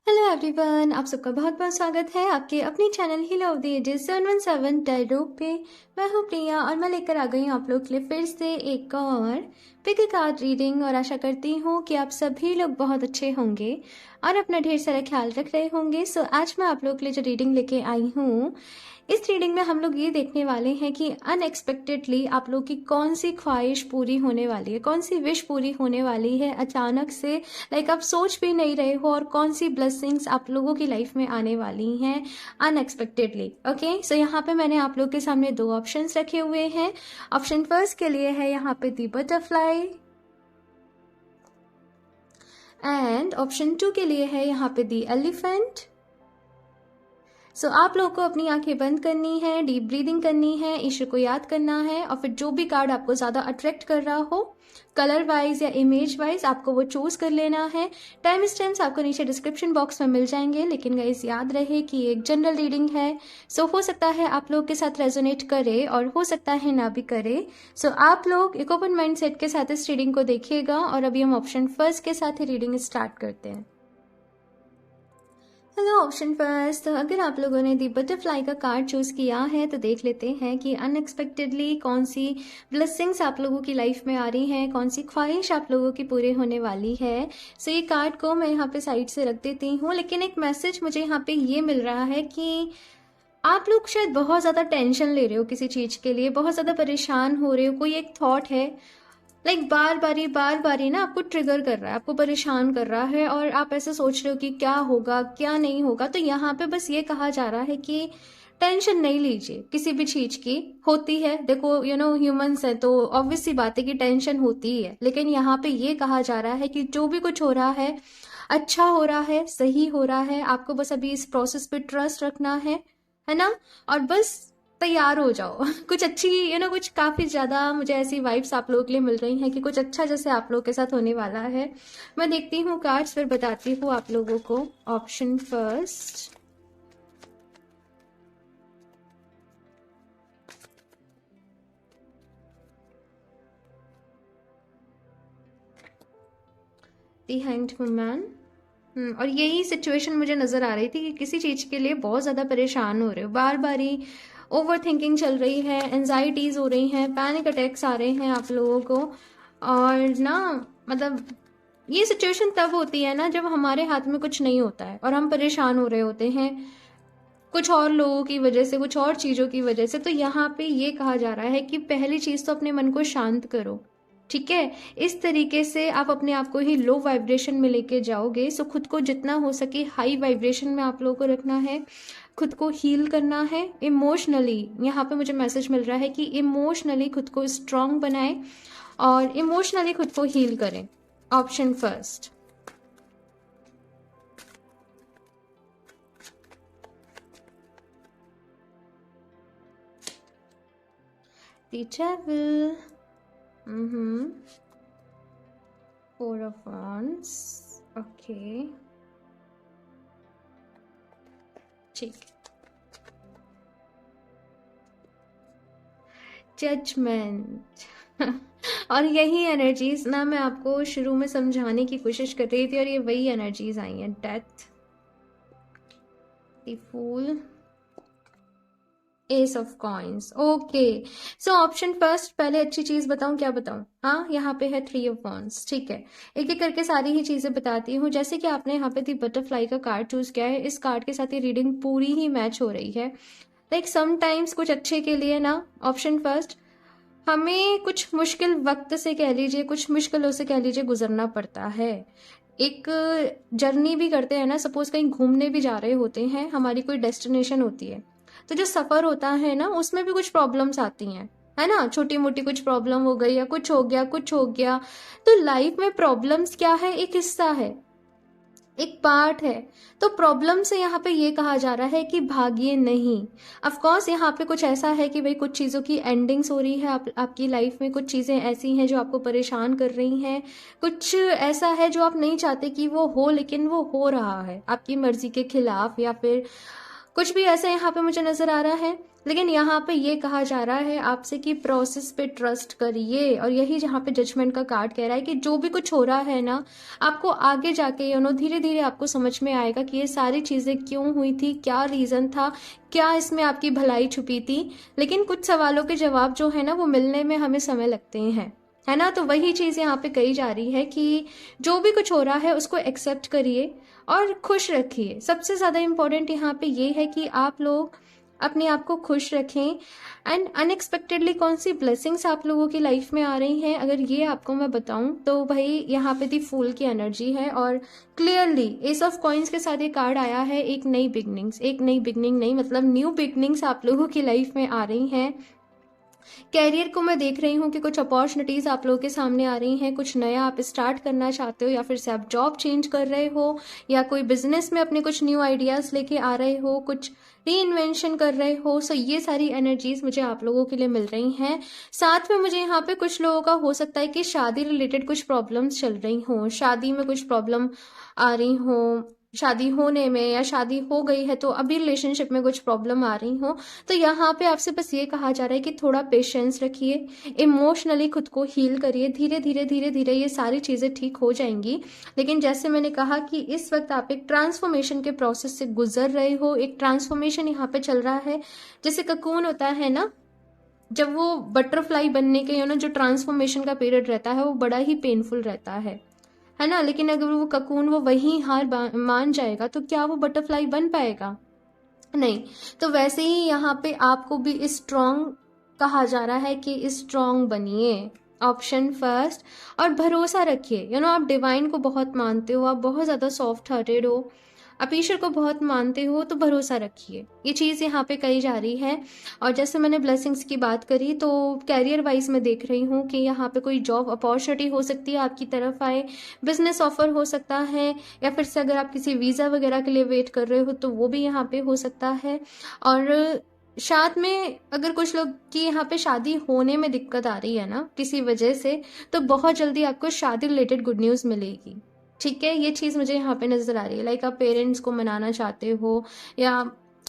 Hello everyone, आप सबका बहुत बहुत स्वागत है आपके अपने channel heal of the ages 717 tarot पे। मैं हूँ प्रिया और मैं लेकर आ गई हूँ आप लोग के लिए फिर से एक और पिक कार्ड रीडिंग। और आशा करती हूँ कि आप सभी लोग बहुत अच्छे होंगे और अपना ढेर सारा ख्याल रख रहे होंगे। सो आज मैं आप लोग के लिए जो रीडिंग लेके आई हूँ, इस रीडिंग में हम लोग ये देखने वाले हैं कि अनएक्सपेक्टेडली आप लोग की कौन सी ख्वाहिश पूरी होने वाली है, कौन सी विश पूरी होने वाली है अचानक से, लाइक आप सोच भी नहीं रहे हो, और कौन सी ब्लेसिंग्स आप लोगों की लाइफ में आने वाली हैं अनएक्सपेक्टेडली। ओके, सो यहाँ पे मैंने आप लोग के सामने दो ऑप्शंस रखे हुए हैं। ऑप्शन फर्स्ट के लिए है यहाँ पे दी बटरफ्लाई, एंड ऑप्शन टू के लिए है यहाँ पे दी एलिफेंट। सो आप लोग को अपनी आंखें बंद करनी है, डीप ब्रीदिंग करनी है, ईश्वर को याद करना है, और फिर जो भी कार्ड आपको ज़्यादा अट्रैक्ट कर रहा हो कलर वाइज या इमेज वाइज, आपको वो चूज कर लेना है। टाइम स्टैम्प्स आपको नीचे डिस्क्रिप्शन बॉक्स में मिल जाएंगे, लेकिन गाइस याद रहे कि ये एक जनरल रीडिंग है। सो हो सकता है आप लोग के साथ रेजोनेट करे और हो सकता है ना भी करे। सो आप लोग एक ओपन माइंड सेट के साथ इस रीडिंग को देखिएगा। और अभी हम ऑप्शन फर्स्ट के साथ ही रीडिंग स्टार्ट करते हैं। हेलो ऑप्शन फर्स्ट, तो अगर आप लोगों ने दी बटरफ्लाई का कार्ड चूज किया है तो देख लेते हैं कि अनएक्सपेक्टेडली कौन सी ब्लेसिंग्स आप लोगों की लाइफ में आ रही हैं, कौन सी ख्वाहिश आप लोगों की पूरी होने वाली है। सो ये कार्ड को मैं यहाँ पे साइड से रख देती हूँ, लेकिन एक मैसेज मुझे यहाँ पे ये मिल रहा है कि आप लोग शायद बहुत ज़्यादा टेंशन ले रहे हो किसी चीज़ के लिए, बहुत ज़्यादा परेशान हो रहे हो। कोई एक थॉट है, लाइक बार बारी ना आपको ट्रिगर कर रहा है, आपको परेशान कर रहा है, और आप ऐसे सोच रहे हो कि क्या होगा क्या नहीं होगा। तो यहाँ पे बस ये कहा जा रहा है कि टेंशन नहीं लीजिए किसी भी चीज की। होती है, देखो ह्यूमंस है तो ऑब्वियस सी बात है कि टेंशन होती ही है, लेकिन यहाँ पे ये कहा जा रहा है कि जो भी कुछ हो रहा है अच्छा हो रहा है, सही हो रहा है। आपको बस अभी इस प्रोसेस पे ट्रस्ट रखना है ना, और बस तैयार हो जाओ। कुछ अच्छी कुछ काफी ज्यादा मुझे ऐसी वाइब्स आप लोगों के लिए मिल रही हैं कि कुछ अच्छा जैसे आप लोगों के साथ होने वाला है। मैं देखती हूँ कार्ड्स, फिर बताती हूँ आप लोगों को। ऑप्शन फर्स्ट, दी हैंग्ड वुमन। और यही सिचुएशन मुझे नजर आ रही थी कि किसी चीज के लिए बहुत ज्यादा परेशान हो रहे हो, बार बार ही ओवर थिंकिंग चल रही है, एंजाइटीज हो रही हैं, पैनिक अटैक्स आ रहे हैं आप लोगों को। और ना, मतलब ये सिचुएशन तब होती है ना जब हमारे हाथ में कुछ नहीं होता है और हम परेशान हो रहे होते हैं कुछ और लोगों की वजह से, कुछ और चीजों की वजह से। तो यहाँ पे ये कहा जा रहा है कि पहली चीज तो अपने मन को शांत करो, ठीक है। इस तरीके से आप अपने आप को ही लो वाइब्रेशन में लेके जाओगे। सो खुद को जितना हो सके हाई वाइब्रेशन में आप लोगों को रखना है, खुद को हील करना है इमोशनली। यहाँ पे मुझे मैसेज मिल रहा है कि इमोशनली खुद को स्ट्रांग बनाए और इमोशनली खुद को हील करें। Option first, the devil, four of wands, okay, ठीक। जजमेंट। और यही एनर्जीज ना मैं आपको शुरू में समझाने की कोशिश कर रही थी, और ये वही एनर्जीज आई हैं। Death, the fool, ace of coins. Okay, so option first, पहले अच्छी चीज बताऊं, क्या बताऊं? हाँ, यहाँ पे है थ्री ऑफ वॉन्ड्स, ठीक है। एक एक करके सारी ही चीजें बताती हूँ। जैसे कि आपने यहाँ पे दी बटरफ्लाई का कार्ड चूज किया है, इस कार्ड के साथ ये रीडिंग पूरी ही मैच हो रही है। लाइक समटाइम्स कुछ अच्छे के लिए ना, ऑप्शन फर्स्ट, हमें कुछ मुश्किल वक्त से कह लीजिए, कुछ मुश्किलों से कह लीजिए गुजरना पड़ता है। एक जर्नी भी करते हैं ना, सपोज कहीं घूमने भी जा रहे होते हैं, हमारी कोई डेस्टिनेशन होती है, तो जो सफर होता है ना उसमें भी कुछ प्रॉब्लम्स आती हैं, है ना। छोटी मोटी कुछ प्रॉब्लम हो गई या कुछ हो गया कुछ हो गया। तो लाइफ में प्रॉब्लम्स क्या है, एक हिस्सा है, एक पार्ट है। तो प्रॉब्लम से यहाँ पे ये कहा जा रहा है कि भागिए नहीं। ऑफ कोर्स यहाँ पे कुछ ऐसा है कि भाई कुछ चीज़ों की एंडिंग्स हो रही है, आपकी लाइफ में कुछ चीज़ें ऐसी हैं जो आपको परेशान कर रही हैं, कुछ ऐसा है जो आप नहीं चाहते कि वो हो, लेकिन वो हो रहा है आपकी मर्जी के खिलाफ, या फिर कुछ भी ऐसा यहाँ पे मुझे नजर आ रहा है। लेकिन यहाँ पे ये कहा जा रहा है आपसे कि प्रोसेस पे ट्रस्ट करिए, और यही जहाँ पे जजमेंट का कार्ड कह रहा है कि जो भी कुछ हो रहा है ना, आपको आगे जाके धीरे धीरे आपको समझ में आएगा कि ये सारी चीजें क्यों हुई थी, क्या रीजन था, क्या इसमें आपकी भलाई छुपी थी। लेकिन कुछ सवालों के जवाब जो है ना वो मिलने में हमें समय लगते हैं, है ना। तो वही चीज यहाँ पे कही जा रही है कि जो भी कुछ हो रहा है उसको एक्सेप्ट करिए और खुश रखिए। सबसे ज्यादा इम्पोर्टेंट यहाँ पे ये है कि आप लोग अपने आप को खुश रखें। एंड अनएक्सपेक्टेडली कौन सी ब्लेसिंग्स आप लोगों की लाइफ में आ रही हैं, अगर ये आपको मैं बताऊं तो भाई यहाँ पे दी फूल की एनर्जी है, और क्लियरली एस ऑफ कॉइंस के साथ ये कार्ड आया है एक नई बिगनिंग्स। एक नई बिगनिंग नहीं, मतलब न्यू बिगनिंग्स आप लोगों की लाइफ में आ रही हैं। कैरियर को मैं देख रही हूँ कि कुछ अपॉर्चुनिटीज आप लोगों के सामने आ रही हैं, कुछ नया आप स्टार्ट करना चाहते हो, या फिर से आप जॉब चेंज कर रहे हो, या कोई बिजनेस में अपने कुछ न्यू आइडियाज लेके आ रहे हो, कुछ री इन्वेंशन कर रहे हो। सो ये सारी एनर्जीज मुझे आप लोगों के लिए मिल रही हैं। साथ में मुझे यहाँ पे कुछ लोगों का हो सकता है कि शादी रिलेटेड कुछ प्रॉब्लम्स चल रही हों, शादी में कुछ प्रॉब्लम आ रही हो, शादी होने में, या शादी हो गई है तो अभी रिलेशनशिप में कुछ प्रॉब्लम आ रही हो। तो यहाँ पे आपसे बस ये कहा जा रहा है कि थोड़ा पेशेंस रखिए, इमोशनली खुद को हील करिए, धीरे धीरे धीरे धीरे ये सारी चीज़ें ठीक हो जाएंगी। लेकिन जैसे मैंने कहा कि इस वक्त आप एक ट्रांसफॉर्मेशन के प्रोसेस से गुजर रहे हो, एक ट्रांसफॉर्मेशन यहाँ पे चल रहा है। जैसे ककून होता है ना, जब वो बटरफ्लाई बनने के जो ट्रांसफॉर्मेशन का पीरियड रहता है वो बड़ा ही पेनफुल रहता है ना। लेकिन अगर वो ककून वो वही हार मान जाएगा तो क्या वो बटरफ्लाई बन पाएगा? नहीं। तो वैसे ही यहाँ पे आपको भी स्ट्रांग कहा जा रहा है कि स्ट्रांग बनिए, ऑप्शन फर्स्ट। और भरोसा रखिए, आप डिवाइन को बहुत मानते हो, आप बहुत ज़्यादा सॉफ्ट हार्टेड हो, आप ईश्वर को बहुत मानते हो, तो भरोसा रखिए। ये चीज़ यहाँ पे कही जा रही है। और जैसे मैंने ब्लेसिंग्स की बात करी तो कैरियर वाइज मैं देख रही हूँ कि यहाँ पे कोई जॉब अपॉर्चुनिटी हो सकती है आपकी तरफ आए, बिजनेस ऑफर हो सकता है, या फिर से अगर आप किसी वीज़ा वगैरह के लिए वेट कर रहे हो तो वो भी यहाँ पे हो सकता है। और साथ में अगर कुछ लोग की यहाँ पे शादी होने में दिक्कत आ रही है ना किसी वजह से, तो बहुत जल्दी आपको शादी रिलेटेड गुड न्यूज़ मिलेगी। ठीक है, ये चीज़ मुझे यहाँ पे नज़र आ रही है। लाइक आप पेरेंट्स को मनाना चाहते हो, या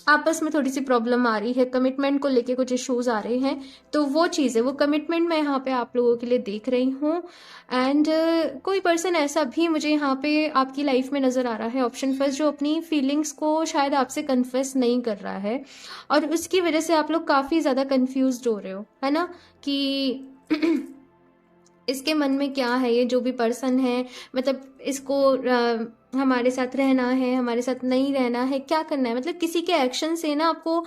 आपस में थोड़ी सी प्रॉब्लम आ रही है, कमिटमेंट को लेके कुछ इश्यूज आ रहे हैं, तो वो चीज़ है, वो कमिटमेंट मैं यहाँ पे आप लोगों के लिए देख रही हूँ। एंड कोई पर्सन ऐसा भी मुझे यहाँ पे आपकी लाइफ में नज़र आ रहा है, ऑप्शन फर्स्ट, जो अपनी फीलिंग्स को शायद आपसे कन्फेस नहीं कर रहा है, और उसकी वजह से आप लोग काफ़ी ज़्यादा कन्फ्यूज हो रहे हो, है ना, कि इसके मन में क्या है, ये जो भी पर्सन है, मतलब इसको हमारे साथ रहना है, हमारे साथ नहीं रहना है, क्या करना है, मतलब किसी के एक्शन से ना आपको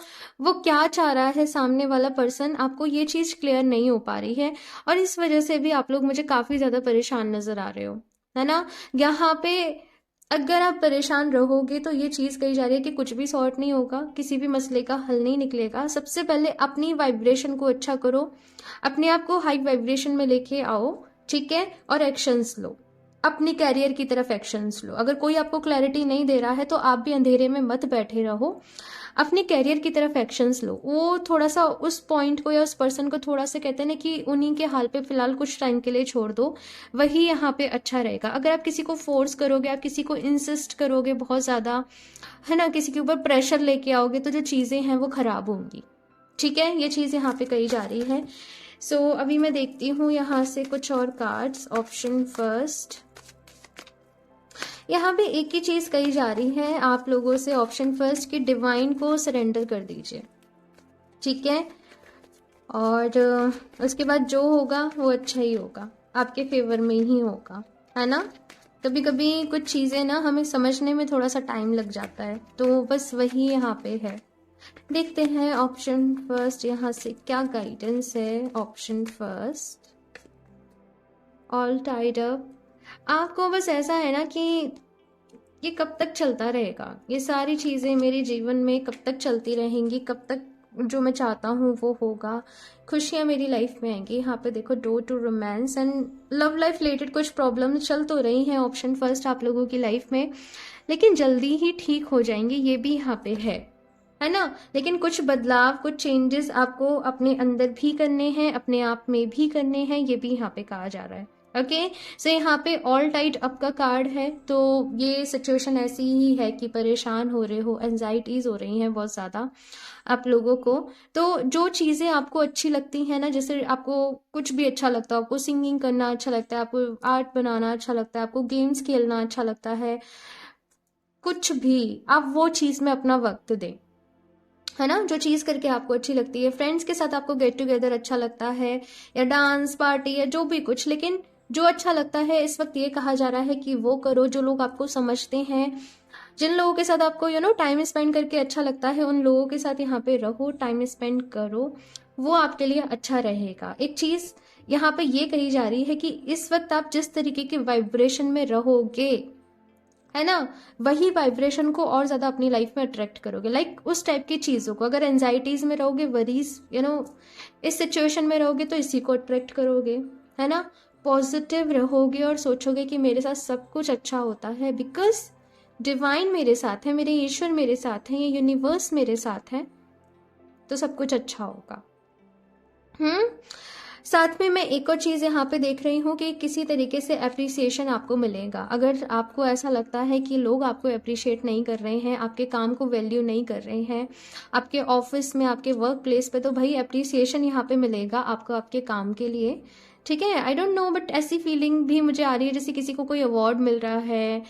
वो क्या चाह रहा है सामने वाला पर्सन, आपको ये चीज़ क्लियर नहीं हो पा रही है। और इस वजह से भी आप लोग मुझे काफ़ी ज़्यादा परेशान नज़र आ रहे हो, है ना। यहाँ पे अगर आप परेशान रहोगे तो ये चीज़ कही जा रही है कि कुछ भी सॉर्ट नहीं होगा, किसी भी मसले का हल नहीं निकलेगा। सबसे पहले अपनी वाइब्रेशन को अच्छा करो, अपने आप को हाई वाइब्रेशन में लेके आओ, ठीक है, और एक्शंस लो, अपनी कैरियर की तरफ एक्शंस लो। अगर कोई आपको क्लैरिटी नहीं दे रहा है तो आप भी अंधेरे में मत बैठे रहो, अपनी कैरियर की तरफ एक्शंस लो। वो थोड़ा सा उस पॉइंट को या उस पर्सन को थोड़ा सा कहते हैं ना कि उन्हीं के हाल पे फिलहाल कुछ टाइम के लिए छोड़ दो, वही यहाँ पे अच्छा रहेगा। अगर आप किसी को फोर्स करोगे, आप किसी को इंसिस्ट करोगे बहुत ज़्यादा, है ना, किसी के ऊपर प्रेशर लेके आओगे, तो जो चीज़ें हैं वो खराब होंगी। ठीक है, ये चीज़ यहाँ पे कही जा रही है। सो अभी मैं देखती हूँ यहाँ से कुछ और कार्ड्स। ऑप्शन फर्स्ट, यहाँ पे एक ही चीज़ कही जा रही है आप लोगों से, ऑप्शन फर्स्ट, कि डिवाइन को सरेंडर कर दीजिए, ठीक है, और उसके बाद जो होगा वो अच्छा ही होगा, आपके फेवर में ही होगा, है ना। कभी कभी कुछ चीज़ें ना हमें समझने में थोड़ा सा टाइम लग जाता है, तो बस वही यहाँ पे है। देखते हैं ऑप्शन फर्स्ट यहाँ से क्या गाइडेंस है। Option first, all tied up. आपको बस ऐसा है ना कि ये कब तक चलता रहेगा, ये सारी चीज़ें मेरे जीवन में कब तक चलती रहेंगी, कब तक जो मैं चाहता हूँ वो होगा, खुशियाँ मेरी लाइफ में आएंगी। यहाँ पे देखो door to romance and love life related कुछ प्रॉब्लम चल तो रही हैं ऑप्शन फर्स्ट आप लोगों की लाइफ में, लेकिन जल्दी ही ठीक हो जाएंगी, ये भी यहाँ पे है ना। लेकिन कुछ बदलाव, कुछ चेंजेस आपको अपने अंदर भी करने हैं, अपने आप में भी करने हैं, ये भी यहाँ पे कहा जा रहा ओके। सो यहाँ पे ऑल टाइट अप का कार्ड है, तो ये सिचुएशन ऐसी ही है कि परेशान हो रहे हो, एंजाइटीज हो रही हैं बहुत ज़्यादा आप लोगों को। तो जो चीज़ें आपको अच्छी लगती हैं ना, जैसे आपको कुछ भी अच्छा लगता है, आपको सिंगिंग करना अच्छा लगता है, आपको आर्ट बनाना अच्छा लगता है, आपको गेम्स खेलना अच्छा लगता है, कुछ भी आप वो चीज़ में अपना वक्त दें, है ना। जो चीज़ करके आपको अच्छी लगती है, फ्रेंड्स के साथ आपको गेट टुगेदर अच्छा लगता है, या डांस पार्टी या जो भी कुछ, लेकिन जो अच्छा लगता है इस वक्त ये कहा जा रहा है कि वो करो। जो लोग आपको समझते हैं, जिन लोगों के साथ आपको टाइम स्पेंड करके अच्छा लगता है, उन लोगों के साथ यहाँ पे रहो, टाइम स्पेंड करो, वो आपके लिए अच्छा रहेगा। एक चीज़ यहाँ पे ये कही जा रही है कि इस वक्त आप जिस तरीके के वाइब्रेशन में रहोगे, है ना, वही वाइब्रेशन को और ज्यादा अपनी लाइफ में अट्रैक्ट करोगे। लाइक उस टाइप की चीजों को, अगर एंजाइटीज में रहोगे, वरीज इस सिचुएशन में रहोगे, तो इसी को अट्रैक्ट करोगे, है ना। पॉजिटिव रहोगे और सोचोगे कि मेरे साथ सब कुछ अच्छा होता है, बिकॉज डिवाइन मेरे साथ है, मेरे ईश्वर मेरे साथ है, ये यूनिवर्स मेरे साथ है, तो सब कुछ अच्छा होगा। साथ में मैं एक और चीज़ यहाँ पे देख रही हूँ कि किसी तरीके से अप्रिसिएशन आपको मिलेगा। अगर आपको ऐसा लगता है कि लोग आपको अप्रिशिएट नहीं कर रहे हैं, आपके काम को वैल्यू नहीं कर रहे हैं, आपके ऑफिस में, आपके वर्क प्लेस पे, तो भाई अप्रिसिएशन यहाँ पे मिलेगा आपको आपके काम के लिए, ठीक है। आई डोंट नो, बट ऐसी फीलिंग भी मुझे आ रही है जैसे किसी को कोई अवार्ड मिल रहा है,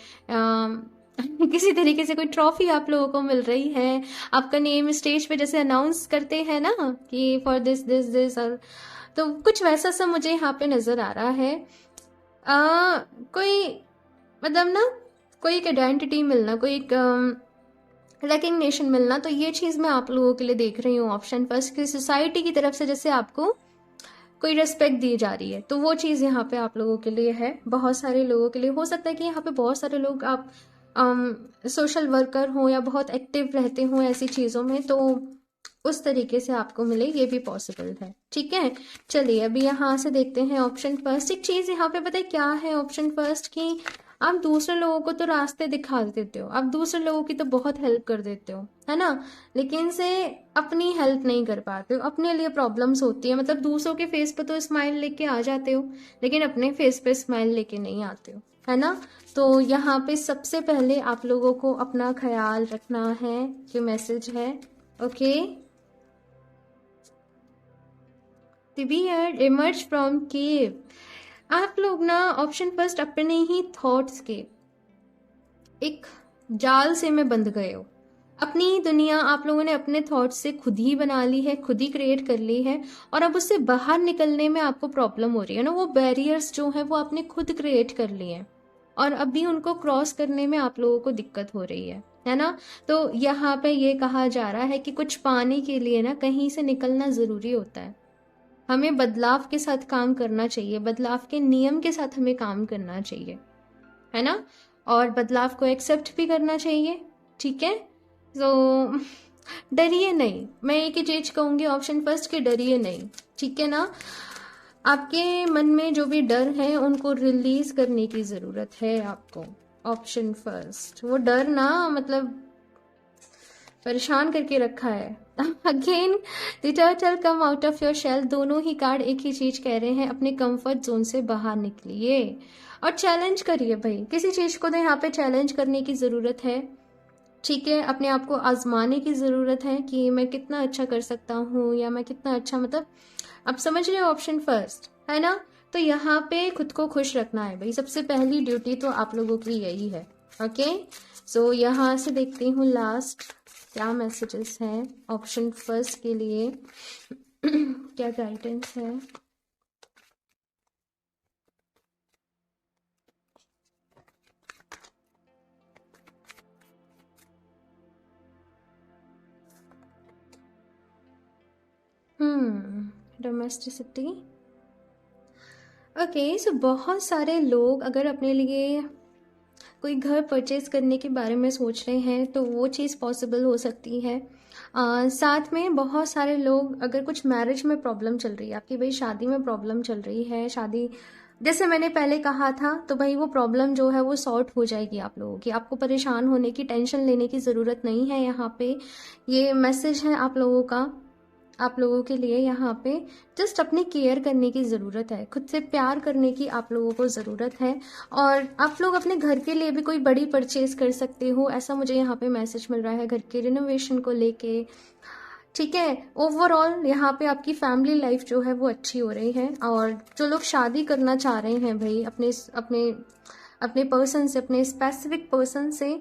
किसी तरीके से कोई ट्रॉफी आप लोगों को मिल रही है, आपका नेम स्टेज पे जैसे अनाउंस करते हैं ना कि फॉर दिस दिस दिस, और तो कुछ वैसा सा मुझे यहाँ पे नजर आ रहा है। कोई मतलब ना, कोई एक आइडेंटिटी मिलना, कोई एक रिकग्निशन मिलना, तो ये चीज़ मैं आप लोगों के लिए देख रही हूँ ऑप्शन फर्स्ट की सोसाइटी की तरफ से, जैसे आपको कोई रिस्पेक्ट दी जा रही है, तो वो चीज़ यहाँ पे आप लोगों के लिए है। बहुत सारे लोगों के लिए हो सकता है कि यहाँ पे बहुत सारे लोग आप सोशल वर्कर हो या बहुत एक्टिव रहते हो ऐसी चीज़ों में, तो उस तरीके से आपको मिले, ये भी पॉसिबल है, ठीक है। चलिए अभी यहाँ से देखते हैं ऑप्शन फर्स्ट। एक चीज़ यहाँ पे पता है क्या है ऑप्शन फर्स्ट की, आप दूसरे लोगों को तो रास्ते दिखा देते हो, आप दूसरे लोगों की तो बहुत हेल्प कर देते हो, है ना, लेकिन से अपनी हेल्प नहीं कर पाते हो, अपने लिए प्रॉब्लम्स होती है। मतलब दूसरों के फेस पे तो स्माइल लेके आ जाते हो, लेकिन अपने फेस पे स्माइल लेके नहीं आते हो, है ना। तो यहाँ पे सबसे पहले आप लोगों को अपना ख्याल रखना है, ये मैसेज है, okay. The beard emerge from cave। आप लोग ना ऑप्शन फर्स्ट अपने ही थॉट्स के एक जाल से में बंध गए हो। अपनी दुनिया आप लोगों ने अपने थॉट्स से खुद ही बना ली है, खुद ही क्रिएट कर ली है, और अब उससे बाहर निकलने में आपको प्रॉब्लम हो रही है ना। वो बैरियर्स जो है वो आपने खुद क्रिएट कर लिए हैं, और अभी उनको क्रॉस करने में आप लोगों को दिक्कत हो रही है ना। तो यहाँ पे ये कहा जा रहा है कि कुछ पाने के लिए ना कहीं से निकलना जरूरी होता है। हमें बदलाव के साथ काम करना चाहिए, बदलाव के नियम के साथ हमें काम करना चाहिए, है ना, और बदलाव को एक्सेप्ट भी करना चाहिए, ठीक है। तो डरिए नहीं, मैं एक ही चीज कहूंगी ऑप्शन फर्स्ट के, डरिए नहीं, ठीक है ना। आपके मन में जो भी डर है उनको रिलीज करने की जरूरत है आपको, ऑप्शन फर्स्ट। वो डर ना मतलब परेशान करके रखा है। Again the turtle come out of your shell, दोनों ही कार्ड एक ही चीज कह रहे हैं, अपने कंफर्ट जोन से बाहर निकलिए और चैलेंज करिए भाई। किसी चीज को तो यहाँ पे चैलेंज करने की जरूरत है, ठीक है। अपने आप को आजमाने की जरूरत है कि मैं कितना अच्छा कर सकता हूँ, या मैं कितना अच्छा, मतलब आप समझ रहे हो ऑप्शन फर्स्ट, है ना। तो यहाँ पे खुद को खुश रखना है भाई, सबसे पहली ड्यूटी तो आप लोगों की यही है, ओके। सो यहाँ से देखती हूँ लास्ट क्या मैसेजेस हैं ऑप्शन फर्स्ट के लिए, क्या गाइडेंस है। Domesticity, okay. सो बहुत सारे लोग अगर अपने लिए कोई घर परचेज करने के बारे में सोच रहे हैं तो वो चीज़ पॉसिबल हो सकती है। साथ में बहुत सारे लोग अगर कुछ मैरिज में प्रॉब्लम चल रही है आपकी, भाई शादी में प्रॉब्लम चल रही है, शादी जैसे मैंने पहले कहा था, तो भाई वो प्रॉब्लम जो है वो सॉर्ट हो जाएगी आप लोगों की। आपको परेशान होने की, टेंशन लेने की ज़रूरत नहीं है। यहाँ पे ये मैसेज है आप लोगों का, आप लोगों के लिए यहाँ पे जस्ट अपनी केयर करने की ज़रूरत है, खुद से प्यार करने की आप लोगों को ज़रूरत है। और आप लोग अपने घर के लिए भी कोई बड़ी परचेज कर सकते हो, ऐसा मुझे यहाँ पे मैसेज मिल रहा है घर के रिनोवेशन को लेके। ठीक है, ओवरऑल यहाँ पे आपकी फैमिली लाइफ जो है वो अच्छी हो रही है। और जो लोग शादी करना चाह रहे हैं भाई अपने अपने अपने पर्सन से, अपने स्पेसिफिक पर्सन से,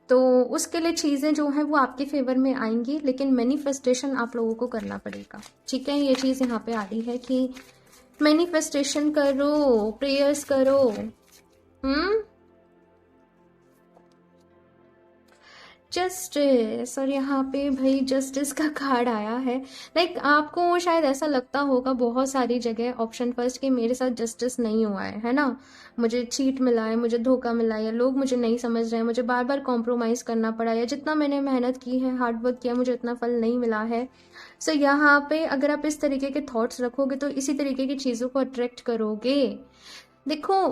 तो उसके लिए चीज़ें जो हैं वो आपके फेवर में आएंगी, लेकिन मैनिफेस्टेशन आप लोगों को करना पड़ेगा। ठीक है, ये चीज़ यहाँ पे आ रही है कि मैनिफेस्टेशन करो, प्रेयर्स करो। जस्टिस, और यहाँ पे भाई जस्टिस का कार्ड आया है। लाइक आपको शायद ऐसा लगता होगा बहुत सारी जगह ऑप्शन फर्स्ट कि मेरे साथ जस्टिस नहीं हुआ है ना, मुझे चीट मिला है, मुझे धोखा मिला है, या लोग मुझे नहीं समझ रहे हैं, मुझे बार बार कॉम्प्रोमाइज़ करना पड़ा, या जितना मैंने मेहनत की है, हार्ड वर्क किया, मुझे इतना फल नहीं मिला है। सो यहाँ पे अगर आप इस तरीके के थॉट्स रखोगे तो इसी तरीके की चीज़ों को अट्रैक्ट करोगे। देखो,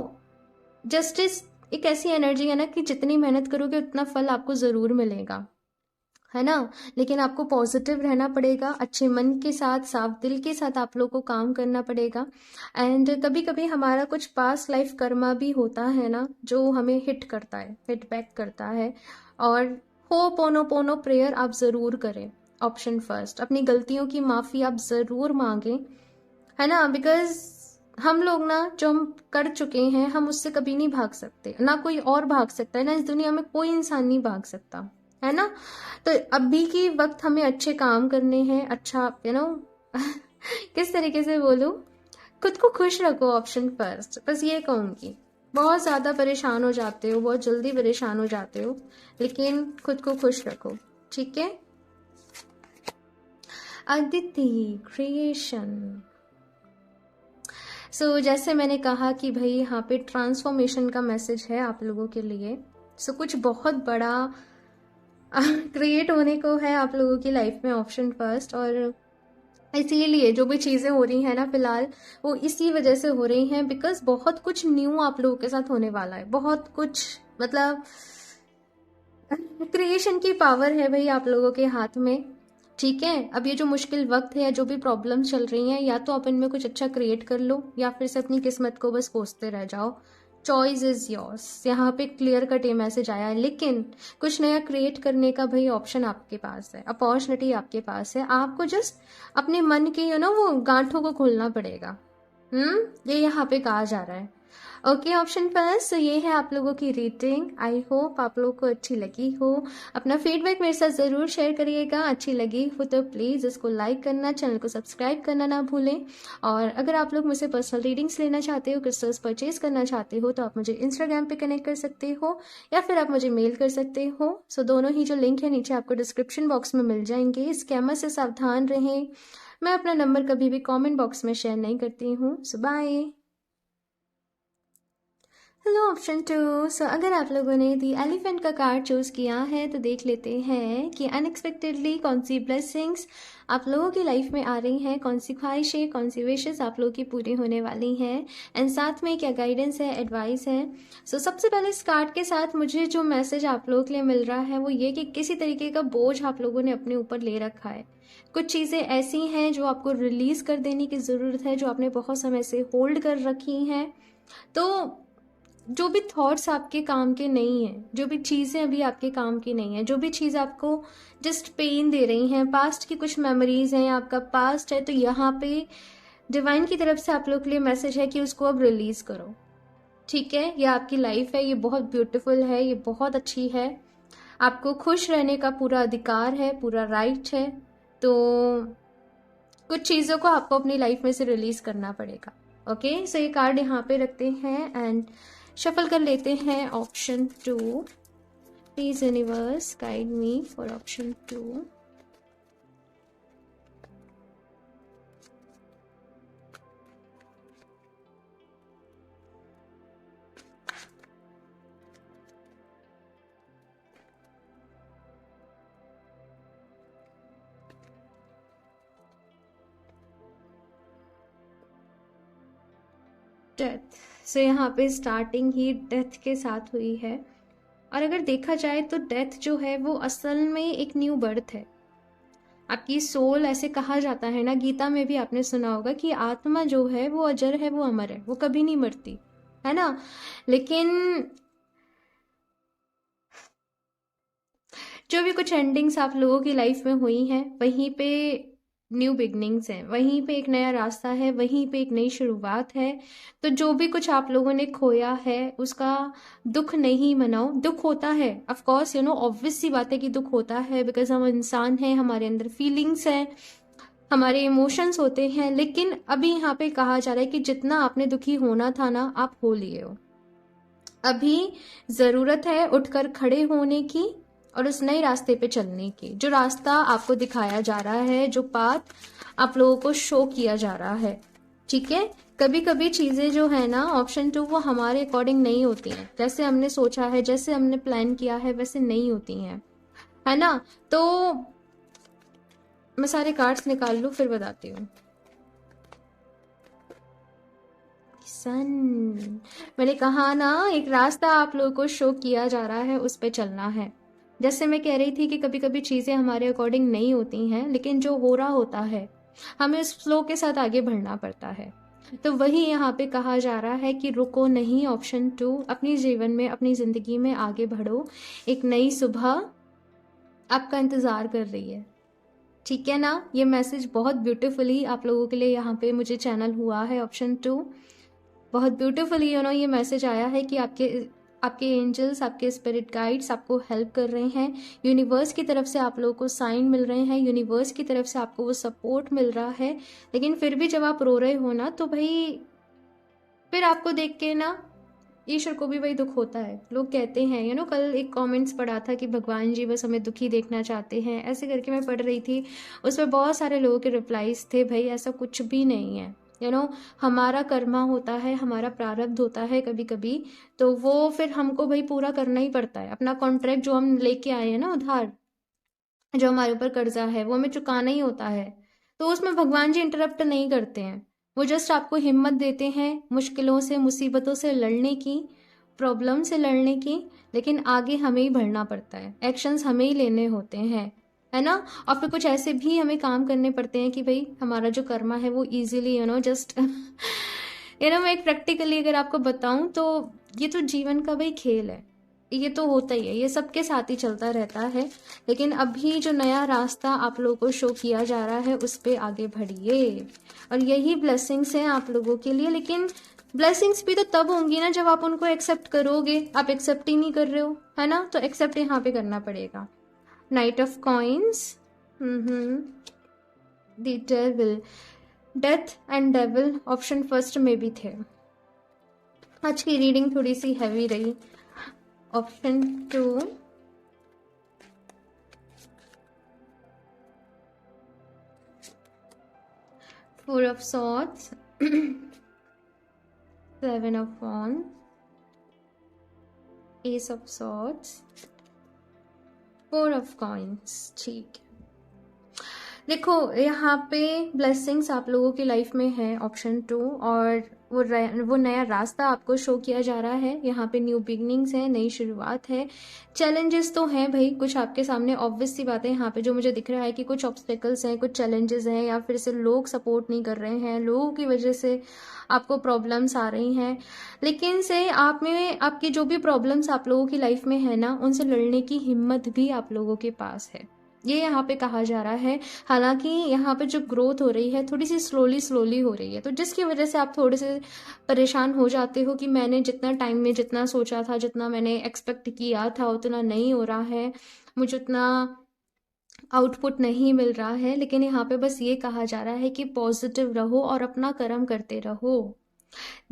जस्टिस एक ऐसी एनर्जी है ना कि जितनी मेहनत करोगे उतना फल आपको ज़रूर मिलेगा, है ना। लेकिन आपको पॉजिटिव रहना पड़ेगा, अच्छे मन के साथ, साफ दिल के साथ आप लोग को काम करना पड़ेगा। एंड कभी कभी हमारा कुछ पास्ट लाइफ कर्मा भी होता है ना, जो हमें हिट करता है, हिट बैक करता है। और हो पोनो पोनो प्रेयर आप ज़रूर करें। ऑप्शन फर्स्ट, अपनी गलतियों की माफ़ी आप ज़रूर मांगें, है ना। बिकॉज हम लोग ना जो हम कर चुके हैं हम उससे कभी नहीं भाग सकते, ना कोई और भाग सकता है, ना इस दुनिया में कोई इंसान नहीं भाग सकता, है ना। तो अभी की वक्त हमें अच्छे काम करने हैं, अच्छा किस तरीके से बोलूं, खुद को खुश रखो। ऑप्शन फर्स्ट, बस ये कहूंगी। बहुत ज़्यादा परेशान हो जाते हो, बहुत जल्दी परेशान हो जाते हो, लेकिन खुद को खुश रखो, ठीक है। अदिति क्रिएशन। सो जैसे मैंने कहा कि भाई यहाँ पे ट्रांसफॉर्मेशन का मैसेज है आप लोगों के लिए। सो कुछ बहुत बड़ा क्रिएट होने को है आप लोगों की लाइफ में, ऑप्शन फर्स्ट। और इसीलिए जो भी चीज़ें हो रही हैं ना फिलहाल, वो इसी वजह से हो रही हैं बिकॉज बहुत कुछ न्यू आप लोगों के साथ होने वाला है, बहुत कुछ, मतलब क्रिएशन की पावर है भाई आप लोगों के हाथ में। ठीक है, अब ये जो मुश्किल वक्त है या जो भी प्रॉब्लम चल रही हैं, या तो आप इनमें कुछ अच्छा क्रिएट कर लो या फिर से अपनी किस्मत को बस कोसते रह जाओ। चॉइस इज योर्स, यहाँ पे क्लियर कट ये मैसेज आया है। लेकिन कुछ नया क्रिएट करने का भाई ऑप्शन आपके पास है, अपॉर्चुनिटी आपके पास है। आपको जस्ट अपने मन के वो गांठों को खोलना पड़ेगा। ये यहाँ पे कहा जा रहा है। ओके, ऑप्शन फर्स्ट, तो ये है आप लोगों की रीडिंग। आई होप आप लोगों को अच्छी लगी हो। अपना फीडबैक मेरे साथ ज़रूर शेयर करिएगा। अच्छी लगी हो तो प्लीज़ इसको लाइक करना, चैनल को सब्सक्राइब करना ना भूलें। और अगर आप लोग मुझसे पर्सनल रीडिंग्स लेना चाहते हो, क्रिस्टल्स परचेज करना चाहते हो, तो आप मुझे इंस्टाग्राम पे कनेक्ट कर सकते हो या फिर आप मुझे मेल कर सकते हो। सो दोनों ही जो लिंक है नीचे आपको डिस्क्रिप्शन बॉक्स में मिल जाएंगे। स्कैमर से सावधान रहें। मैं अपना नंबर कभी भी कॉमेंट बॉक्स में शेयर नहीं करती हूँ। So bye. Hello option two. So अगर आप लोगों ने दी एलिफेंट का कार्ड चूज़ किया है तो देख लेते हैं कि अनएक्सपेक्टेडली कौन सी ब्लेसिंग्स आप लोगों की लाइफ में आ रही हैं, कौन सी ख्वाहिशें, कौन सी विशेस आप लोगों की पूरी होने वाली हैं, एंड साथ में क्या गाइडेंस है, एडवाइस है। सो सबसे पहले इस कार्ड के साथ मुझे जो मैसेज आप लोगों के लिए मिल रहा है वो ये कि किसी तरीके का बोझ आप लोगों ने अपने ऊपर ले रखा है। कुछ चीज़ें ऐसी हैं जो आपको रिलीज़ कर देने की ज़रूरत है, जो आपने बहुत समय से होल्ड कर रखी हैं। तो जो भी थॉट्स आपके काम के नहीं हैं, जो भी चीज़ें अभी आपके काम की नहीं है, जो भी चीज़ आपको जस्ट पेन दे रही हैं, पास्ट की कुछ मेमोरीज हैं, आपका पास्ट है, तो यहाँ पे डिवाइन की तरफ से आप लोग के लिए मैसेज है कि उसको अब रिलीज़ करो। ठीक है, ये आपकी लाइफ है, ये बहुत ब्यूटीफुल है, ये बहुत अच्छी है, आपको खुश रहने का पूरा अधिकार है, पूरा राइट है। तो कुछ चीज़ों को आपको अपनी लाइफ में से रिलीज़ करना पड़ेगा। ओके, सो ये कार्ड यहाँ पे रखते हैं एंड शफल कर लेते हैं। Option two, please universe guide me for option two. Death. So यहाँ पे स्टार्टिंग ही डेथ के साथ हुई है, और अगर देखा जाए तो डेथ जो है वो असल में एक न्यू बर्थ है। आपकी सोल, ऐसे कहा जाता है ना, गीता में भी आपने सुना होगा कि आत्मा जो है वो अजर है, वो अमर है, वो कभी नहीं मरती, है ना। लेकिन जो भी कुछ एंडिंग्स आप लोगों की लाइफ में हुई हैं, वहीं पे न्यू बिगनिंग्स हैं, वहीं पे एक नया रास्ता है, वहीं पे एक नई शुरुआत है। तो जो भी कुछ आप लोगों ने खोया है उसका दुख नहीं मनाओ। दुख होता है, ऑफ कोर्स, ऑब्वियस सी बात है कि दुख होता है, बिकॉज हम इंसान हैं, हमारे अंदर फीलिंग्स हैं, हमारे इमोशंस होते हैं। लेकिन अभी यहाँ पे कहा जा रहा है कि जितना आपने दुखी होना था ना, आप हो लिए हो। अभी जरूरत है उठकर खड़े होने की और उस नए रास्ते पे चलने की। जो रास्ता आपको दिखाया जा रहा है, जो पाथ आप लोगों को शो किया जा रहा है, ठीक है। कभी कभी चीजें जो है ना, ऑप्शन 2, वो हमारे अकॉर्डिंग नहीं होती हैं, जैसे हमने सोचा है, जैसे हमने प्लान किया है, वैसे नहीं होती हैं, है ना। तो मैं सारे कार्ड्स निकाल लूं फिर बताती हूँ। सन, मैंने कहा ना, एक रास्ता आप लोगों को शो किया जा रहा है, उस पे चलना है। जैसे मैं कह रही थी कि कभी कभी चीजें हमारे अकॉर्डिंग नहीं होती हैं, लेकिन जो हो रहा होता है हमें उस फ्लो के साथ आगे बढ़ना पड़ता है। तो वही यहाँ पे कहा जा रहा है कि रुको नहीं, ऑप्शन 2, अपनी जीवन में, अपनी जिंदगी में आगे बढ़ो। एक नई सुबह आपका इंतजार कर रही है, ठीक है ना। ये मैसेज बहुत ब्यूटीफुली आप लोगों के लिए यहाँ पे मुझे चैनल हुआ है, ऑप्शन 2। बहुत ब्यूटीफुली ये मैसेज आया है कि आपके आपके एंजल्स, आपके स्पिरिट गाइड्स आपको हेल्प कर रहे हैं। यूनिवर्स की तरफ से आप लोगों को साइन मिल रहे हैं, यूनिवर्स की तरफ से आपको वो सपोर्ट मिल रहा है। लेकिन फिर भी जब आप रो रहे हो ना, तो भाई फिर आपको देख के ना ईश्वर को भी वही दुख होता है। लोग कहते हैं, कल एक कमेंट्स पढ़ा था कि भगवान जी बस हमें दुखी देखना चाहते हैं, ऐसे करके मैं पढ़ रही थी, उसमें बहुत सारे लोगों के रिप्लाईज थे, भाई ऐसा कुछ भी नहीं है। हमारा कर्मा होता है, हमारा प्रारब्ध होता है कभी कभी, तो वो फिर हमको भाई पूरा करना ही पड़ता है। अपना कॉन्ट्रैक्ट जो हम लेके आए हैं ना, उधार जो हमारे ऊपर कर्जा है, वो हमें चुकाना ही होता है। तो उसमें भगवान जी इंटरप्ट नहीं करते हैं, वो जस्ट आपको हिम्मत देते हैं मुश्किलों से, मुसीबतों से लड़ने की, प्रॉब्लम से लड़ने की। लेकिन आगे हमें ही बढ़ना पड़ता है, एक्शंस हमें ही लेने होते हैं, है ना। और फिर कुछ ऐसे भी हमें काम करने पड़ते हैं कि भाई हमारा जो कर्मा है वो इजीली जस्ट मैं एक प्रैक्टिकली अगर आपको बताऊं तो ये तो जीवन का भाई खेल है, ये तो होता ही है, ये सबके साथ ही चलता रहता है। लेकिन अभी जो नया रास्ता आप लोगों को शो किया जा रहा है, उस पे आगे बढ़िए, और यही ब्लेसिंग्स हैं आप लोगों के लिए। लेकिन ब्लेसिंग्स भी तो तब होंगी ना जब आप उनको एक्सेप्ट करोगे। आप एक्सेप्ट ही नहीं कर रहे हो, है ना, तो एक्सेप्ट यहाँ पे करना पड़ेगा। Night of coins, the devil, death and devil, option first में भी थे। आज की रीडिंग थोड़ी सी हैवी रही। Option 2, Four of Swords, Seven of Wands, Ace of Swords, Four of Coins। ठीक है, देखो यहाँ पे ब्लेसिंग्स आप लोगों की लाइफ में है, ऑप्शन 2, और वो नया रास्ता आपको शो किया जा रहा है। यहाँ पे न्यू बिगनिंग्स है, नई शुरुआत है। चैलेंजेस तो हैं भाई कुछ आपके सामने, ऑब्वियस सी बात है। यहाँ पे जो मुझे दिख रहा है कि कुछ ऑब्स्टेकल्स हैं, कुछ चैलेंजेस हैं, या फिर से लोग सपोर्ट नहीं कर रहे हैं, लोगों की वजह से आपको प्रॉब्लम्स आ रही हैं। लेकिन से आप में, आपकी जो भी प्रॉब्लम्स आप लोगों की लाइफ में है ना, उनसे लड़ने की हिम्मत भी आप लोगों के पास है, ये यहाँ पे कहा जा रहा है। हालांकि यहाँ पे जो ग्रोथ हो रही है थोड़ी सी स्लोली हो रही है, तो जिसकी वजह से आप थोड़े से परेशान हो जाते हो कि मैंने जितना टाइम में जितना सोचा था, जितना मैंने एक्सपेक्ट किया था, उतना नहीं हो रहा है, मुझे उतना आउटपुट नहीं मिल रहा है। लेकिन यहाँ पे बस ये कहा जा रहा है कि पॉजिटिव रहो और अपना कर्म करते रहो।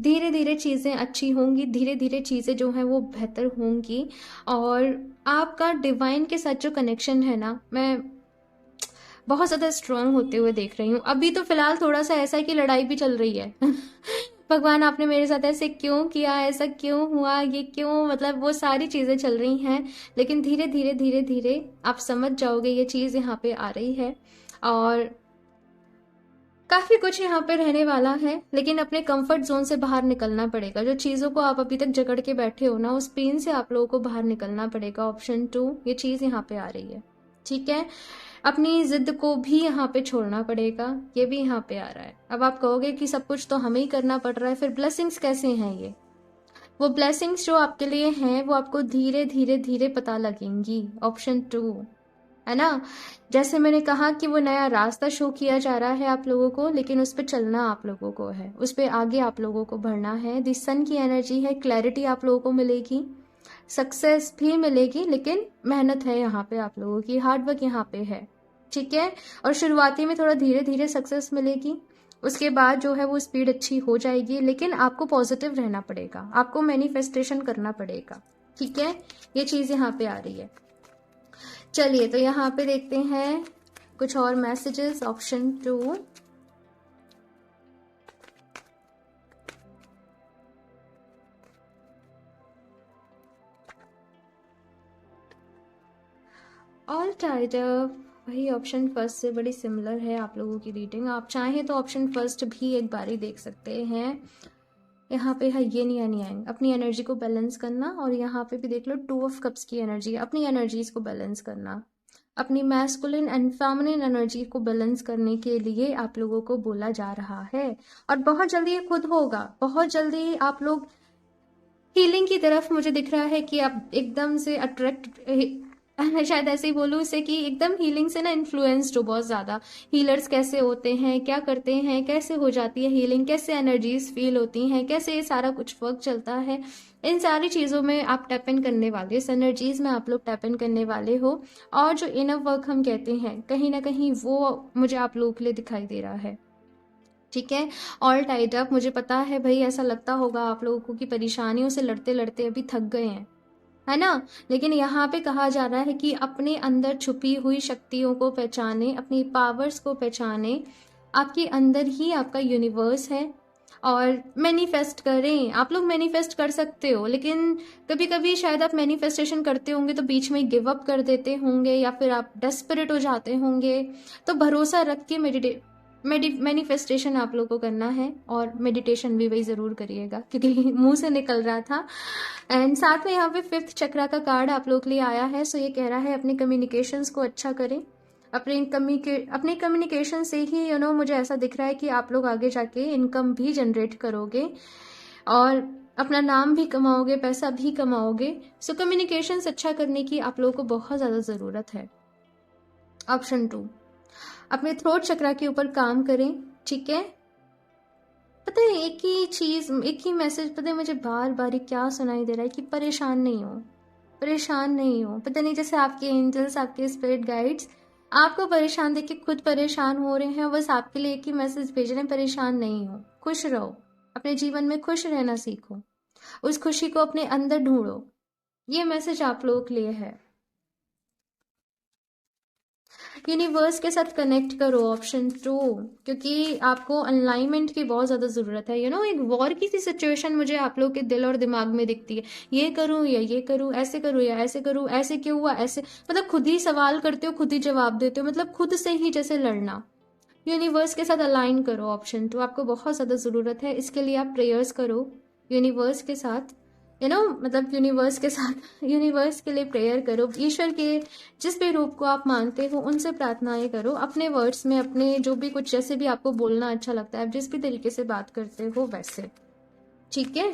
धीरे धीरे चीज़ें अच्छी होंगी, धीरे धीरे चीज़ें जो हैं वो बेहतर होंगी। और आपका डिवाइन के साथ जो कनेक्शन है ना, मैं बहुत ज़्यादा स्ट्रांग होते हुए देख रही हूँ। अभी तो फिलहाल थोड़ा सा ऐसा है कि लड़ाई भी चल रही है भगवान आपने मेरे साथ ऐसे क्यों किया, ऐसा क्यों हुआ, ये क्यों, मतलब वो सारी चीज़ें चल रही हैं। लेकिन धीरे धीरे धीरे धीरे आप समझ जाओगे, ये चीज़ यहाँ पे आ रही है और काफ़ी कुछ यहाँ पे रहने वाला है। लेकिन अपने कंफर्ट जोन से बाहर निकलना पड़ेगा। जो चीज़ों को आप अभी तक जकड़ के बैठे हो ना, उस पेन से आप लोगों को बाहर निकलना पड़ेगा। ऑप्शन 2, ये चीज़ यहाँ पे आ रही है, ठीक है। अपनी जिद को भी यहाँ पे छोड़ना पड़ेगा, ये भी यहाँ पे आ रहा है। अब आप कहोगे कि सब कुछ तो हमें ही करना पड़ रहा है, फिर ब्लेसिंग्स कैसे हैं ये? वो ब्लेसिंग्स जो आपके लिए हैं वो आपको धीरे धीरे धीरे पता लगेंगी। ऑप्शन 2 है ना। जैसे मैंने कहा कि वो नया रास्ता शो किया जा रहा है आप लोगों को, लेकिन उस पर चलना आप लोगों को है, उस पर आगे आप लोगों को बढ़ना है। दी सन की एनर्जी है, क्लैरिटी आप लोगों को मिलेगी, सक्सेस भी मिलेगी, लेकिन मेहनत है यहाँ पे आप लोगों की, हार्डवर्क यहाँ पे है, ठीक है। और शुरुआती में थोड़ा धीरे धीरे सक्सेस मिलेगी, उसके बाद जो है वो स्पीड अच्छी हो जाएगी, लेकिन आपको पॉजिटिव रहना पड़ेगा, आपको मैनिफेस्टेशन करना पड़ेगा, ठीक है। ये चीज़ यहाँ पे आ रही है। चलिए तो यहाँ पे देखते हैं कुछ और messages. Option 2, all tied up, वही ऑप्शन फर्स्ट से बड़ी सिमिलर है आप लोगों की रीडिंग। आप चाहें तो ऑप्शन फर्स्ट भी एक बार ही देख सकते हैं। यहाँ पे है येन यान यांग, अपनी एनर्जी को बैलेंस करना, और यहाँ पे भी देख लो 2 ऑफ कप्स की एनर्जी, अपनी एनर्जीज को बैलेंस करना, अपनी मैस्कुलिन एंड फेमिनिन एनर्जी को बैलेंस करने के लिए आप लोगों को बोला जा रहा है। और बहुत जल्दी ये खुद होगा, बहुत जल्दी आप लोग हीलिंग की तरफ, मुझे दिख रहा है कि आप एकदम से अट्रैक्ट शायद ऐसे ही बोलूँ इसे, कि एकदम हीलिंग से ना इन्फ्लुएंस्ड हो बहुत ज़्यादा। हीलर्स कैसे होते हैं, क्या करते हैं, कैसे हो जाती है हीलिंग, कैसे एनर्जीज फील होती हैं, कैसे ये सारा कुछ वर्क चलता है, इन सारी चीज़ों में आप टैप इन करने वाले, इस एनर्जीज में आप लोग टैप इन करने वाले हो। और जो इनर वर्क हम कहते हैं, कहीं ना कहीं वो मुझे आप लोगों के लिए दिखाई दे रहा है, ठीक है। ऑल टाइड अप, मुझे पता है भाई ऐसा लगता होगा आप लोगों को कि परेशानियों से लड़ते लड़ते अभी थक गए हैं, है ना। लेकिन यहाँ पे कहा जा रहा है कि अपने अंदर छुपी हुई शक्तियों को पहचाने, अपनी पावर्स को पहचाने, आपके अंदर ही आपका यूनिवर्स है, और मैनिफेस्ट करें। आप लोग मैनिफेस्ट कर सकते हो, लेकिन कभी कभी शायद आप मैनिफेस्टेशन करते होंगे तो बीच में गिव अप कर देते होंगे, या फिर आप डेस्परेट हो जाते होंगे। तो भरोसा रख के मैनिफेस्टेशन आप लोग को करना है, और मेडिटेशन भी वही ज़रूर करिएगा, क्योंकि मुंह से निकल रहा था। एंड साथ में यहाँ पे 5th चक्रा का कार्ड आप लोग के लिए आया है। सो ये कह रहा है अपने कम्युनिकेशंस को अच्छा करें, अपने कम्युनिकेशन से ही मुझे ऐसा दिख रहा है कि आप लोग आगे जाके इनकम भी जनरेट करोगे, और अपना नाम भी कमाओगे, पैसा भी कमाओगे। सो कम्युनिकेशंस अच्छा करने की आप लोगों को बहुत ज़्यादा ज़रूरत है। ऑप्शन 2, अपने थ्रोट चक्रा के ऊपर काम करें, ठीक है। पता है एक ही चीज, एक ही मैसेज, पता है मुझे बार बार ही क्या सुनाई दे रहा है कि परेशान नहीं हो, परेशान नहीं हो। पता नहीं जैसे आपके एंजल्स, आपके स्पिरिट गाइड्स आपको परेशान देख के खुद परेशान हो रहे हैं, बस आपके लिए एक ही मैसेज भेज रहे हैं, परेशान नहीं हो, खुश रहो, अपने जीवन में खुश रहना सीखो, उस खुशी को अपने अंदर ढूंढो। ये मैसेज आप लोगों के लिए है। यूनिवर्स के साथ कनेक्ट करो, ऑप्शन 2, क्योंकि आपको अलाइनमेंट की बहुत ज़्यादा ज़रूरत है। एक वॉर की सी सिचुएशन मुझे आप लोग के दिल और दिमाग में दिखती है, ये करूँ या ये करूँ, ऐसे करूँ या ऐसे करूँ, ऐसे क्यों हुआ, ऐसे, मतलब खुद ही सवाल करते हो, खुद ही जवाब देते हो, मतलब खुद से ही जैसे लड़ना। यूनिवर्स के साथ अलाइन करो, ऑप्शन 2, आपको बहुत ज़्यादा ज़रूरत है। इसके लिए आप प्रेयर्स करो यूनिवर्स के साथ, मतलब यूनिवर्स के साथ, यूनिवर्स के लिए प्रेयर करो, ईश्वर के जिस भी रूप को आप मानते हो उनसे प्रार्थनाएं करो, अपने वर्ड्स में, अपने जो भी कुछ, जैसे भी आपको बोलना अच्छा लगता है, आप जिस भी तरीके से बात करते हो वैसे, ठीक है।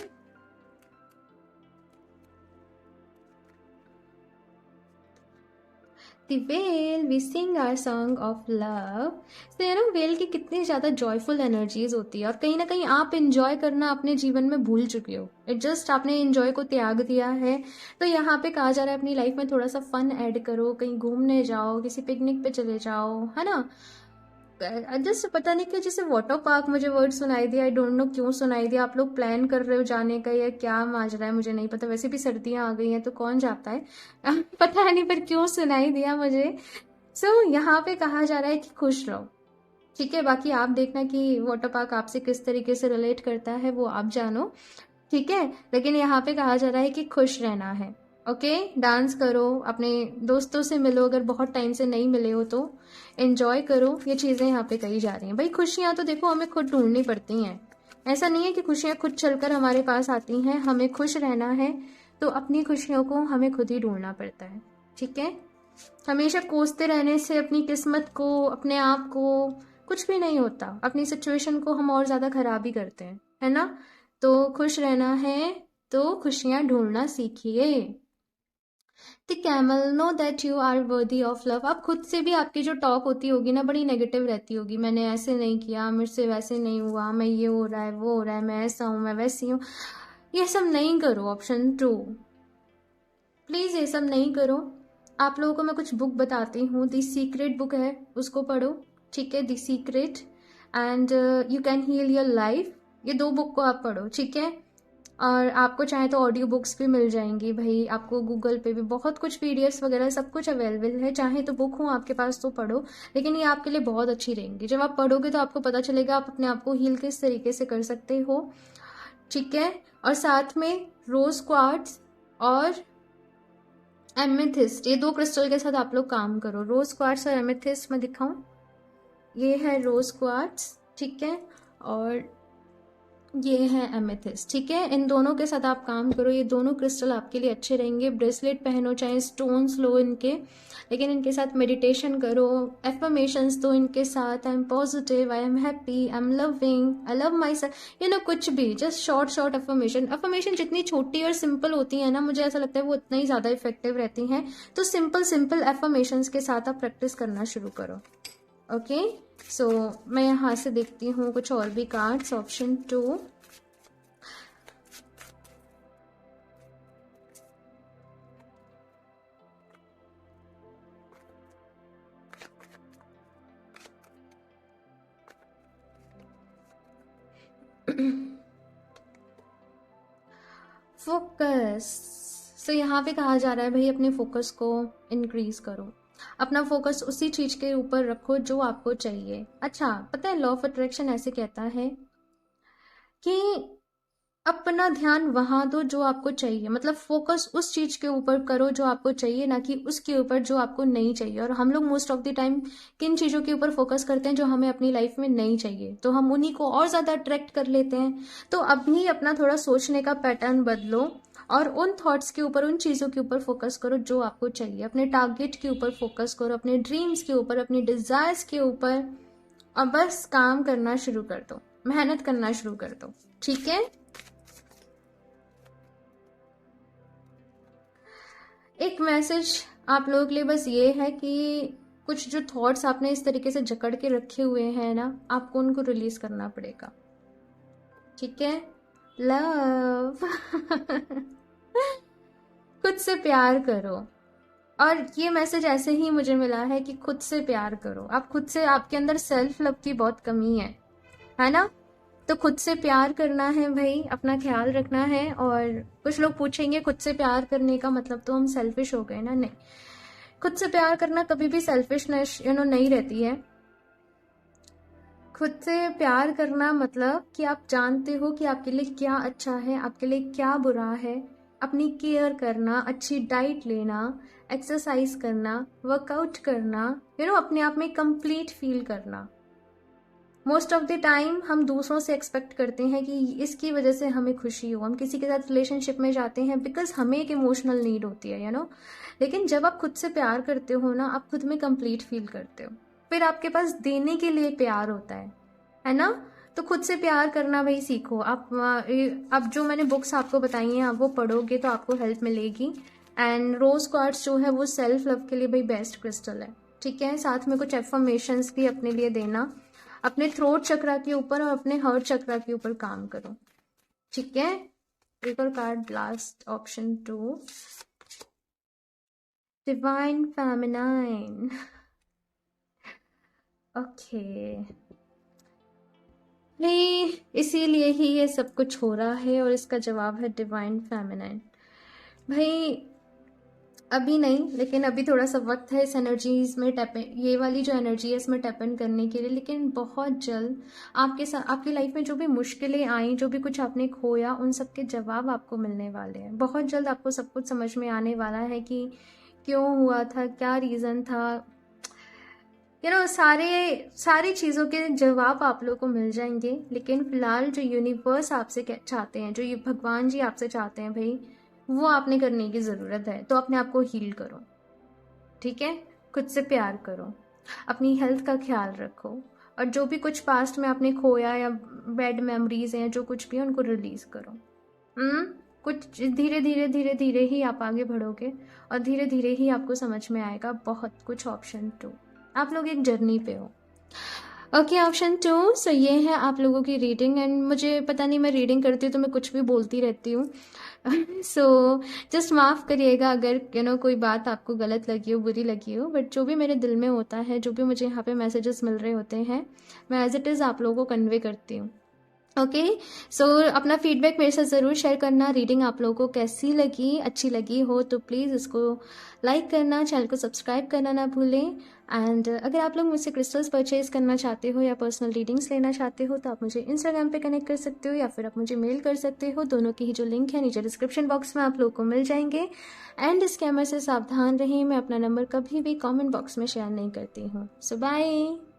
The whale, we sing our song of love. So whale की कितनी ज़्यादा जॉयफुल एनर्जीज होती है, और कहीं ना कहीं आप इंजॉय करना अपने जीवन में भूल चुके हो, इट जस्ट आपने इंजॉय को त्याग दिया है। तो यहाँ पे कहा जा रहा है अपनी लाइफ में थोड़ा सा फन ऐड करो, कहीं घूमने जाओ, किसी पिकनिक पे चले जाओ, है ना। जस्ट पता नहीं क्यों जैसे वाटर पार्क मुझे वर्ड सुनाई दिया, आई डोंट नो क्यों सुनाई दिया। आप लोग प्लान कर रहे हो जाने का या क्या माजरा है मुझे नहीं पता, वैसे भी सर्दियां आ गई हैं तो कौन जाता है पता नहीं, पर क्यों सुनाई दिया मुझे। सो यहाँ पे कहा जा रहा है कि खुश रहो, ठीक है। बाकी आप देखना कि वाटर पार्क आपसे किस तरीके से रिलेट करता है, वो आप जानो, ठीक है। लेकिन यहाँ पे कहा जा रहा है कि खुश रहना है, ओके। डांस करो, अपने दोस्तों से मिलो, अगर बहुत टाइम से नहीं मिले हो तो एंजॉय करो, ये चीज़ें यहाँ पे कही जा रही हैं। भाई खुशियाँ तो देखो हमें खुद ढूंढनी पड़ती हैं, ऐसा नहीं है कि खुशियाँ खुद चलकर हमारे पास आती हैं। हमें खुश रहना है तो अपनी खुशियों को हमें खुद ही ढूंढना पड़ता है, ठीक है। हमेशा कोसते रहने से अपनी किस्मत को, अपने आप को कुछ भी नहीं होता। अपनी सिचुएशन को हम और ज़्यादा खराब ही करते हैं, है ना। तो खुश रहना है तो खुशियाँ ढूंढना सीखिए। The camel know that you are worthy of love. अब खुद से भी आपकी जो टॉक होती होगी ना, बड़ी नेगेटिव रहती होगी। मैंने ऐसे नहीं किया, मुझसे वैसे नहीं हुआ, मैं ये हो रहा है, वो हो रहा है, मैं ऐसा हूँ, मैं वैसी हूँ। ये सब नहीं करो। ऑप्शन 2, प्लीज़ ये सब नहीं करो। आप लोगों को मैं कुछ बुक बताती हूँ। द सीक्रेट बुक है, उसको पढ़ो, ठीक है। The secret and you can heal your life, ये 2 बुक को आप पढ़ो, ठीक है। और आपको चाहे तो ऑडियो बुक्स भी मिल जाएंगी भाई, आपको गूगल पे भी बहुत कुछ पीडीएफ्स वगैरह सब कुछ अवेलेबल है। चाहे तो बुक हो आपके पास तो पढ़ो, लेकिन ये आपके लिए बहुत अच्छी रहेंगी। जब आप पढ़ोगे तो आपको पता चलेगा आप अपने आप को हील किस तरीके से कर सकते हो, ठीक है। और साथ में रोज क्वार्ट्ज और एमेथिस्ट, ये 2 क्रिस्टल के साथ आप लोग काम करो। रोज क्वार्ट्ज और एमेथिस्ट मैं दिखाऊं, ये है रोज क्वार्ट्ज, ठीक है, और ये है एमेथिस्ट, ठीक है। इन दोनों के साथ आप काम करो, ये दोनों क्रिस्टल आपके लिए अच्छे रहेंगे। ब्रेसलेट पहनो, चाहे स्टोन्स लो इनके, लेकिन इनके साथ मेडिटेशन करो, एफर्मेशंस दो इनके साथ। I am positive, I am happy, I am loving, I love my self, कुछ भी, जस्ट शॉर्ट शॉर्ट एफर्मेशन जितनी छोटी और सिंपल होती है ना, मुझे ऐसा लगता है वो उतना ही ज़्यादा इफेक्टिव रहती हैं। तो सिंपल सिंपल एफर्मेशंस के साथ आप प्रैक्टिस करना शुरू करो, ओके। सो मैं यहाँ से देखती हूँ कुछ और भी कार्ड्स। Option 2, focus. सो यहाँ पे कहा जा रहा है भाई अपने फोकस को इंक्रीज करो, अपना फोकस उसी चीज के ऊपर रखो जो आपको चाहिए। अच्छा, पता है लॉ ऑफ अट्रैक्शन ऐसे कहता है कि अपना ध्यान वहां दो जो आपको चाहिए, मतलब फोकस उस चीज के ऊपर करो जो आपको चाहिए, ना कि उसके ऊपर जो आपको नहीं चाहिए। और हम लोग मोस्ट ऑफ द टाइम किन चीजों के ऊपर फोकस करते हैं जो हमें अपनी लाइफ में नहीं चाहिए, तो हम उन्हीं को और ज्यादा अट्रैक्ट कर लेते हैं। तो अभी अपना थोड़ा सोचने का पैटर्न बदलो और उन थॉट्स के ऊपर, उन चीजों के ऊपर फोकस करो जो आपको चाहिए। अपने टारगेट के ऊपर फोकस करो, अपने ड्रीम्स के ऊपर, अपनी डिजायर्स के ऊपर, और बस काम करना शुरू कर दो, मेहनत करना शुरू कर दो, ठीक है। एक मैसेज आप लोगों के लिए बस ये है कि कुछ जो थॉट्स आपने इस तरीके से जकड़ के रखे हुए हैं ना, आपको उनको रिलीज करना पड़ेगा, ठीक है। लव खुद से प्यार करो। और ये मैसेज ऐसे ही मुझे मिला है कि खुद से प्यार करो। आप खुद से, आपके अंदर सेल्फ लव की बहुत कमी है ना। तो खुद से प्यार करना है भाई, अपना ख्याल रखना है। और कुछ लोग पूछेंगे खुद से प्यार करने का मतलब तो हम सेल्फिश हो गए ना। नहीं, खुद से प्यार करना कभी भी सेल्फिशनेस नहीं रहती है। खुद से प्यार करना मतलब कि आप जानते हो कि आपके लिए क्या अच्छा है, आपके लिए क्या बुरा है। अपनी केयर करना, अच्छी डाइट लेना, एक्सरसाइज करना, वर्कआउट करना, अपने आप में कंप्लीट फील करना। मोस्ट ऑफ द टाइम हम दूसरों से एक्सपेक्ट करते हैं कि इसकी वजह से हमें खुशी हो। हम किसी के साथ रिलेशनशिप में जाते हैं बिकॉज हमें एक इमोशनल नीड होती है, लेकिन जब आप खुद से प्यार करते हो ना, आप खुद में कंप्लीट फील करते हो, फिर आपके पास देने के लिए प्यार होता है ना। तो खुद से प्यार करना भाई सीखो आप। अब जो मैंने बुक्स आपको बताई हैं, आप वो पढ़ोगे तो आपको हेल्प मिलेगी। एंड रोज क्वार्ट्ज जो है वो सेल्फ लव के लिए भाई बेस्ट क्रिस्टल है, ठीक है। साथ में कुछ एफर्मेशंस भी अपने लिए देना। अपने थ्रोट चक्रा के ऊपर और अपने हार्ट चक्रा के ऊपर काम करो, ठीक है। एक और card, last, option 2, divine feminine. Okay नहीं, इसीलिए ही ये सब कुछ हो रहा है और इसका जवाब है डिवाइन फेमिनाइन। भाई अभी नहीं, लेकिन अभी थोड़ा सा वक्त है इस एनर्जीज में टैप, ये वाली जो एनर्जी है इसमें टैप इन करने के लिए। लेकिन बहुत जल्द आपके साथ, आपकी लाइफ में जो भी मुश्किलें आई, जो भी कुछ आपने खोया, उन सब के जवाब आपको मिलने वाले हैं। बहुत जल्द आपको सब कुछ समझ में आने वाला है कि क्यों हुआ था, क्या रीज़न था। सारी चीज़ों के जवाब आप लोगों को मिल जाएंगे। लेकिन फिलहाल जो यूनिवर्स आपसे चाहते हैं, जो ये भगवान जी आपसे चाहते हैं भाई, वो आपने करने की ज़रूरत है। तो अपने आप को हील करो, ठीक है? खुद से प्यार करो, अपनी हेल्थ का ख्याल रखो, और जो भी कुछ पास्ट में आपने खोया या बैड मेमोरीज हैं, जो कुछ भी है, उनको रिलीज करो। कुछ धीरे धीरे धीरे धीरे ही आप आगे बढ़ोगे, और धीरे धीरे ही आपको समझ में आएगा बहुत कुछ। ऑप्शन 2, आप लोग एक जर्नी पे हो। ओके, ऑप्शन 2, सो ये है आप लोगों की रीडिंग। एंड मुझे पता नहीं, मैं रीडिंग करती हूँ तो मैं कुछ भी बोलती रहती हूँ। सो जस्ट माफ़ करिएगा अगर कोई बात आपको गलत लगी हो, बुरी लगी हो, बट जो भी मेरे दिल में होता है, जो भी मुझे यहाँ पे मैसेजेस मिल रहे होते हैं, मैं एज इट इज़ आप लोगों को कन्वे करती हूँ। ओके, सो अपना फीडबैक मेरे साथ ज़रूर शेयर करना। रीडिंग आप लोगों को कैसी लगी, अच्छी लगी हो तो प्लीज़ इसको लाइक करना, चैनल को सब्सक्राइब करना ना भूलें। एंड अगर आप लोग मुझसे क्रिस्टल्स परचेज करना चाहते हो या पर्सनल रीडिंग्स लेना चाहते हो तो आप मुझे इंस्टाग्राम पे कनेक्ट कर सकते हो, या फिर आप मुझे मेल कर सकते हो। दोनों की ही जो लिंक है नीचे डिस्क्रिप्शन बॉक्स में आप लोगों को मिल जाएंगे। एंड स्कैमर से सावधान रहें, मैं अपना नंबर कभी भी कॉमेंट बॉक्स में शेयर नहीं करती हूँ। So bye.